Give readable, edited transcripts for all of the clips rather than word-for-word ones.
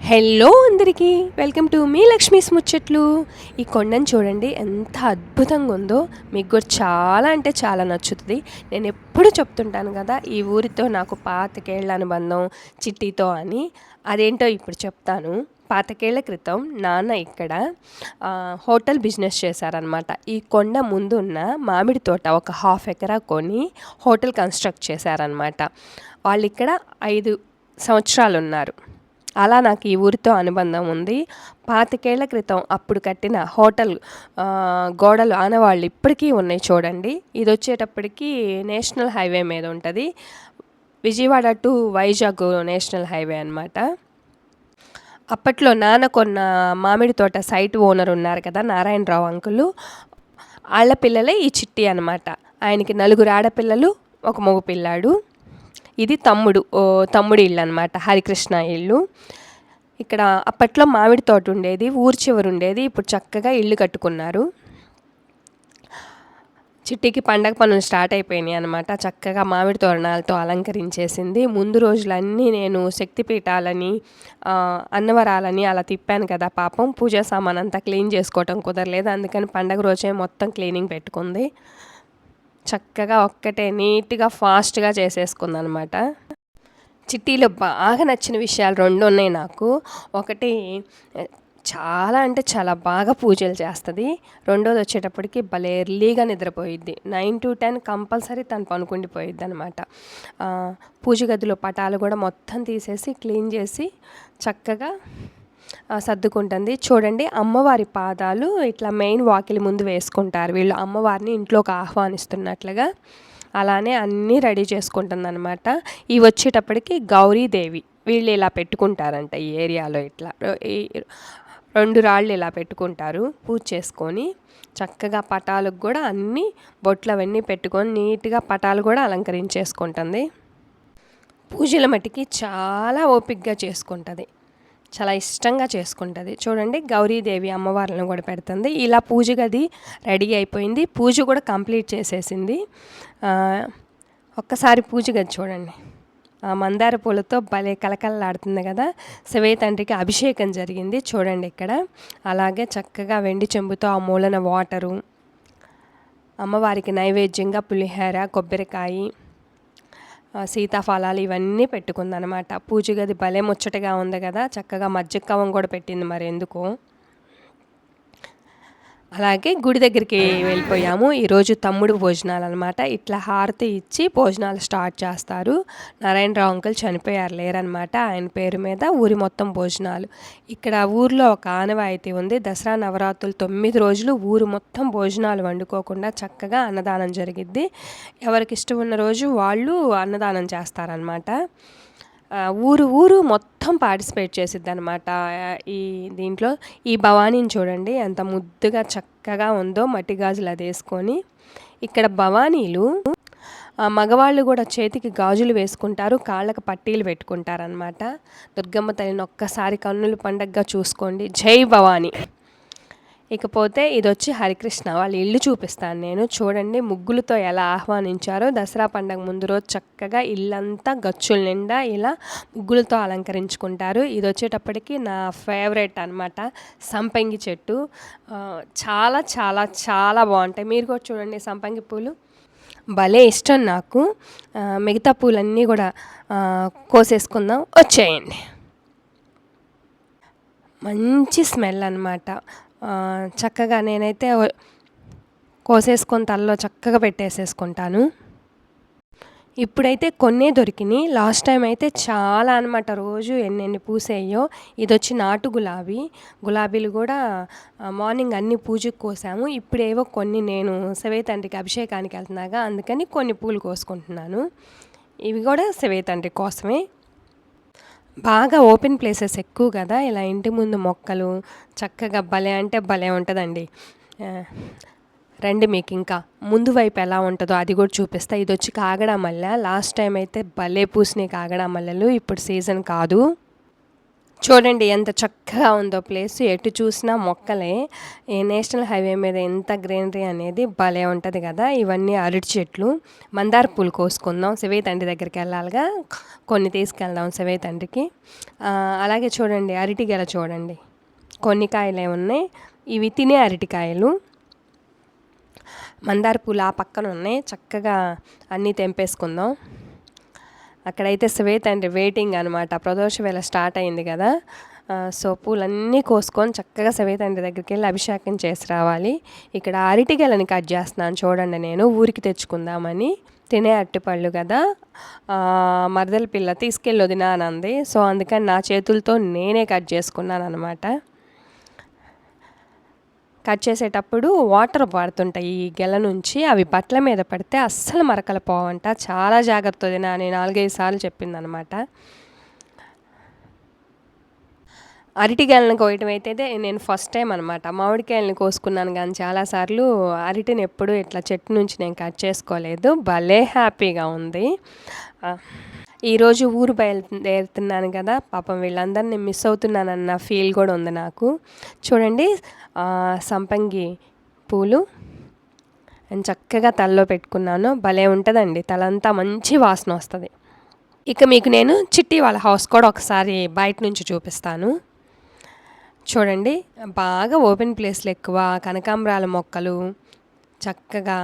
Hello అందరికీ welcome to me Lakshmi's ముచ్చట్లు. ఈ కొండను చూడండి ఎంత అద్భుతంగా ఉందో. మీకు కూడా చాలా అంటే చాలా నచ్చుతుంది. నేను ఎప్పుడు చెప్తుంటాను కదా, ఈ ఊరితో నాకు పాతికేళ్ల అనుబంధం చిట్టితో అని. అదేంటో ఇప్పుడు చెప్తాను. పాతికేళ్ల క్రితం నాన్న ఇక్కడ హోటల్ బిజినెస్ చేశారనమాట. ఈ కొండ ముందున్న మామిడి తోట ఒక 1/2 ఎకరా కొని హోటల్ కన్స్ట్రక్ట్ చేశారనమాట. వాళ్ళు ఇక్కడ 5 సంవత్సరాలు ఉన్నారు. అలా నాకు ఈ ఊరితో అనుబంధం ఉంది. 25 ఏళ్ల క్రితం అప్పుడు కట్టిన హోటల్ గోడలు ఆనవాళ్ళు ఇప్పటికీ ఉన్నాయి చూడండి. ఇది వచ్చేటప్పటికి నేషనల్ హైవే మీద ఉంటుంది. Vijayawada to Vizag national highway అనమాట. అప్పట్లో నాన్న కొన్న మామిడి తోట సైట్ ఓనర్ ఉన్నారు కదా, నారాయణరావు అంకులు. వాళ్ళ పిల్లలే ఈ చిట్టి అనమాట. ఆయనకి 4 ఆడపిల్లలు, ఒక మగ పిల్లాడు. ఇది తమ్ముడి ఇల్లు అనమాట, హరికృష్ణ ఇల్లు. ఇక్కడ అప్పట్లో మామిడి తోట ఉండేది, ఊరి చివరి ఉండేది. ఇప్పుడు చక్కగా ఇల్లు కట్టుకున్నారు. చిట్టికి పండగ పనులు స్టార్ట్ అయిపోయినాయి అనమాట. చక్కగా మామిడి తోరణాలతో అలంకరించేసింది. ముందు రోజులన్నీ నేను శక్తిపీఠాలని అన్నవరాలని అలా తిప్పాను కదా, పాపం పూజా సామాన్ అంతా క్లీన్ చేసుకోవటం కుదరలేదు. అందుకని పండగ రోజే మొత్తం క్లీనింగ్ పెట్టుకుంది. చక్కగా ఒక్కటే నీట్గా ఫాస్ట్గా చేసేసుకుంది అనమాట. చిట్టీలో బాగా నచ్చిన విషయాలు 2 ఉన్నాయి నాకు. ఒకటి, చాలా అంటే చాలా బాగా పూజలు చేస్తుంది. రెండోది వచ్చేటప్పటికి భలే ఎర్లీగా నిద్రపోయిద్ది. 9 to 10 కంపల్సరీ తను పనుకుండిపోయిద్ది అనమాట. పూజ గదిలో పటాలు కూడా మొత్తం తీసేసి క్లీన్ చేసి చక్కగా సర్దుకుంటుంది. చూడండి, అమ్మవారి పాదాలు ఇట్లా మెయిన్ వాకిలి ముందు వేసుకుంటారు వీళ్ళు, అమ్మవారిని ఇంట్లోకి ఆహ్వానిస్తున్నట్లుగా. అలానే అన్నీ రెడీ చేసుకుంటుంది అనమాట. ఇవి వచ్చేటప్పటికి గౌరీదేవి, వీళ్ళు ఇలా పెట్టుకుంటారంట ఈ ఏరియాలో. ఇట్లా 2 రాళ్ళు ఇలా పెట్టుకుంటారు పూజ చేసుకొని. చక్కగా పటాలకు కూడా అన్నీ బొట్లు అవన్నీ పెట్టుకొని నీట్గా పటాలు కూడా అలంకరించేసుకుంటుంది. పూజల మట్టికి చాలా ఓపికగా చేసుకుంటుంది, చాలా ఇష్టంగా చేసుకుంటుంది. చూడండి, గౌరీదేవి అమ్మవార్లను కూడా పెడుతుంది. ఇలా పూజ గది రెడీ అయిపోయింది. పూజ కూడా కంప్లీట్ చేసేసింది. ఒక్కసారి పూజ గది చూడండి, మందార పూలతో భలే కలకలలాడుతుంది కదా. శివయ్య తండ్రికి అభిషేకం జరిగింది చూడండి ఇక్కడ. అలాగే చక్కగా వెండి చెంబుతో ఆ మూలన వాటరు, అమ్మవారికి నైవేద్యంగా పులిహోర, కొబ్బరికాయ, సీతాఫలాలు ఇవన్నీ పెట్టుకుందనమాట. పూజ గది భలే ముచ్చటగా ఉంది కదా. చక్కగా మజ్జిగ కవ్వం కూడా పెట్టింది మరి ఎందుకో. అలాగే గుడి దగ్గరికి వెళ్ళిపోయాము. ఈరోజు తమ్ముడు భోజనాలు అనమాట. ఇట్లా హారతి ఇచ్చి భోజనాలు స్టార్ట్ చేస్తారు. నారాయణరావు అంకుల్ చనిపోయారు, లేరనమాట. ఆయన పేరు మీద ఊరి మొత్తం భోజనాలు. ఇక్కడ ఊర్లో ఒక ఆనవాయితీ ఉంది. దసరా నవరాత్రులు 9 రోజులు ఊరు మొత్తం భోజనాలు వండుకోకుండా చక్కగా అన్నదానం జరిగిద్ది. ఎవరికి ఇష్టం ఉన్న రోజు వాళ్ళు అన్నదానం చేస్తారనమాట. ఊరు మొత్తం పార్టిసిపేట్ చేసిద్ది అనమాట ఈ దీంట్లో. ఈ భవానీని చూడండి ఎంత ముద్దుగా చక్కగా ఉందో, మట్టి గాజులు అది వేసుకొని. ఇక్కడ భవానీలు మగవాళ్ళు కూడా చేతికి గాజులు వేసుకుంటారు, కాళ్ళకు పట్టీలు పెట్టుకుంటారనమాట. దుర్గమ్మ తల్లిని ఒక్కసారి కన్నుల పండగగా చూసుకోండి. జై భవానీ. ఇకపోతే ఇది వచ్చి హరికృష్ణ వాళ్ళ ఇల్లు చూపిస్తాను నేను. చూడండి, ముగ్గులతో ఎలా ఆహ్వానించారో. దసరా పండగ ముందు రోజు చక్కగా ఇల్లంతా గచ్చుల నిండా ఇలా ముగ్గులతో అలంకరించుకుంటారు. ఇది వచ్చేటప్పటికి నా ఫేవరెట్ అనమాట, సంపంగి చెట్టు. చాలా చాలా చాలా బాగుంటాయి. మీరు కూడా చూడండి, సంపంగి పూలు భలే ఇష్టం నాకు. మిగతా పూలన్నీ కూడా కోసేసుకుందాం, వచ్చేయండి. మంచి స్మెల్ అనమాట. చక్కగా నేనైతే కోసేసుకొని తలలో చక్కగా పెట్టేసేసుకుంటాను. ఇప్పుడైతే కొన్నే దొరికినాయి. లాస్ట్ టైం అయితే చాలా అనమాట, రోజు ఎన్నెన్ని పూసేయో. ఇది వచ్చి నాటు గులాబీలు కూడా మార్నింగ్ అన్ని పూజకు కోసాము. ఇప్పుడేవో కొన్ని నేను శివయ్య తండ్రికి అభిషేకానికి వెళ్తున్నాగా, అందుకని కొన్ని పూలు కోసుకుంటున్నాను. ఇవి కూడా శివయ్య తండ్రి కోసమే. బాగా ఓపెన్ ప్లేసెస్ ఎక్కువ కదా, ఇలా ఇంటి ముందు మొక్కలు చక్కగా భలే అంటే భలే ఉంటుందండి. రండి, మీకు ఇంకా ముందు వైపు ఎలా ఉంటుందో అది కూడా చూపిస్తా. ఇది వచ్చి కాగడా మల్లె. లాస్ట్ టైం అయితే భలే పూసినాయి కాగడా మల్లెలు. ఇప్పుడు సీజన్ కాదు. చూడండి ఎంత చక్కగా ఉందో ప్లేస్. ఎటు చూసినా మొక్కలే. ఈ నేషనల్ హైవే మీద ఎంత గ్రీనరీ అనేది భలే ఉంటది కదా! ఇవన్నీ అరటి చెట్లు. మందార పూలు కోసుకుందాం. శివయ్య తండ్రి దగ్గరికి వెళ్ళాలిగా. కొన్ని తీసుకెళ్దాం శివయ్య తండ్రికి. అలాగే చూడండి అరటి గెల చూడండి. కొన్ని కాయలే ఉన్నాయి. ఇవి తినే అరటికాయలు. మందార పూలు ఆ పక్కన ఉన్నాయి. చక్కగా అన్నీ తెంపేసుకుందాం. అక్కడైతే శివయ్య తండ్రి వెయిటింగ్ అనమాట. ప్రదోష వేళ స్టార్ట్ అయింది కదా! సో పూలన్నీ కోసుకొని చక్కగా శివయ్య తండ్రి దగ్గరికి వెళ్ళి అభిషేకం చేసి రావాలి. ఇక్కడ అరటి గెలని కట్ చేస్తున్నాను చూడండి. నేను ఊరికి తెచ్చుకుందామని. తినే అరటిపళ్ళు కదా! మరదల పిల్ల తీసుకెళ్ళి వదినా అని అంది. సో అందుకని నా చేతులతో నేనే కట్ చేసుకున్నాను అనమాట. కట్ చేసేటప్పుడు వాటర్ పడుతుంటాయి ఈ గెల నుంచి. అవి బట్టల మీద పడితే అస్సలు మరకలు పోవంట. చాలా జాగ్రత్త వదినా అని 4, 5 సార్లు చెప్పిందనమాట. అరటికాయలను కోయటం అయితే నేను ఫస్ట్ టైం అనమాట. మామిడికాయలను కోసుకున్నాను కానీ చాలాసార్లు అరటిని ఎప్పుడు ఇట్లా చెట్టు నుంచి నేను కట్ చేసుకోలేదు. భలే హ్యాపీగా ఉంది. ఈరోజు ఊరు బయలుదేరుతున్నాను కదా! పాపం వీళ్ళందరినీ మిస్ అవుతున్నానన్న ఫీల్ కూడా ఉంది నాకు. చూడండి సంపంగి పూలు నేను చక్కగా తలలో పెట్టుకున్నాను. భలే ఉంటుందండి. తలంతా మంచి వాసన వస్తుంది. ఇక మీకు నేను చిట్టి వాళ్ళ హౌస్ కూడా ఒకసారి బయట నుంచి చూపిస్తాను. చూడండి బాగా ఓపెన్ ప్లేస్లు ఎక్కువ, కనకాంబరాల మొక్కలు చక్కగా,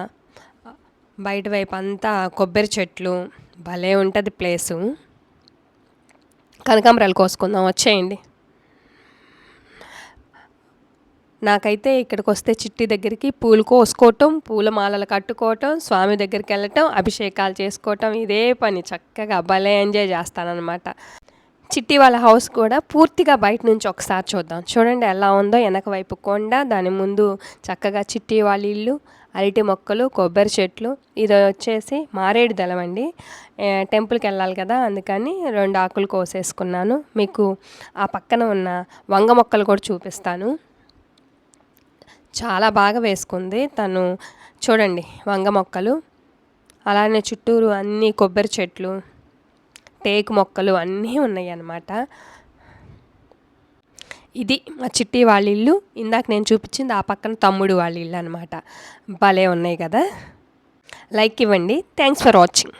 బయట వైపు అంతా కొబ్బరి చెట్లు. భలే ఉంటుంది ప్లేసు. కనకాంబరాలు కోసుకుందాం వచ్చేయండి. నాకైతే ఇక్కడికి వస్తే చిట్టి దగ్గరికి పూలు కోసుకోవటం, పూల మాలలు కట్టుకోవటం, స్వామి దగ్గరికి వెళ్ళటం, అభిషేకాలు చేసుకోవటం ఇదే పని. చక్కగా భలే ఎంజాయ్ చేస్తానన్నమాట. చిట్టి వాళ్ళ హౌస్ కూడా పూర్తిగా బయట నుంచి ఒకసారి చూద్దాం. చూడండి ఎలా ఉందో. వెనక వైపు కొండ, దాని ముందు చక్కగా చిట్టి వాళ్ళ ఇల్లు, అరటి మొక్కలు, కొబ్బరి చెట్లు. ఇది వచ్చేసి మారేడు దళం అండి. టెంపుల్కి వెళ్ళాలి కదా, అందుకని 2 ఆకులు కోసేసుకున్నాను. మీకు ఆ పక్కన ఉన్న వంగ మొక్కలు కూడా చూపిస్తాను. చాలా బాగా వేసుకుంది తను. చూడండి వంగ మొక్కలు, అలానే చుట్టూరు అన్నీ కొబ్బరి చెట్లు, టేకు మొక్కలు అన్నీ ఉన్నాయి అన్నమాట. ఇది మా చిట్టి వాళ్ళ ఇల్లు. ఇందాక నేను చూపించింది ఆ పక్కన తమ్ముడు వాళ్ళ ఇల్లు అనమాట. భలే ఉన్నాయి కదా! లైక్ ఇవ్వండి. Thanks for watching.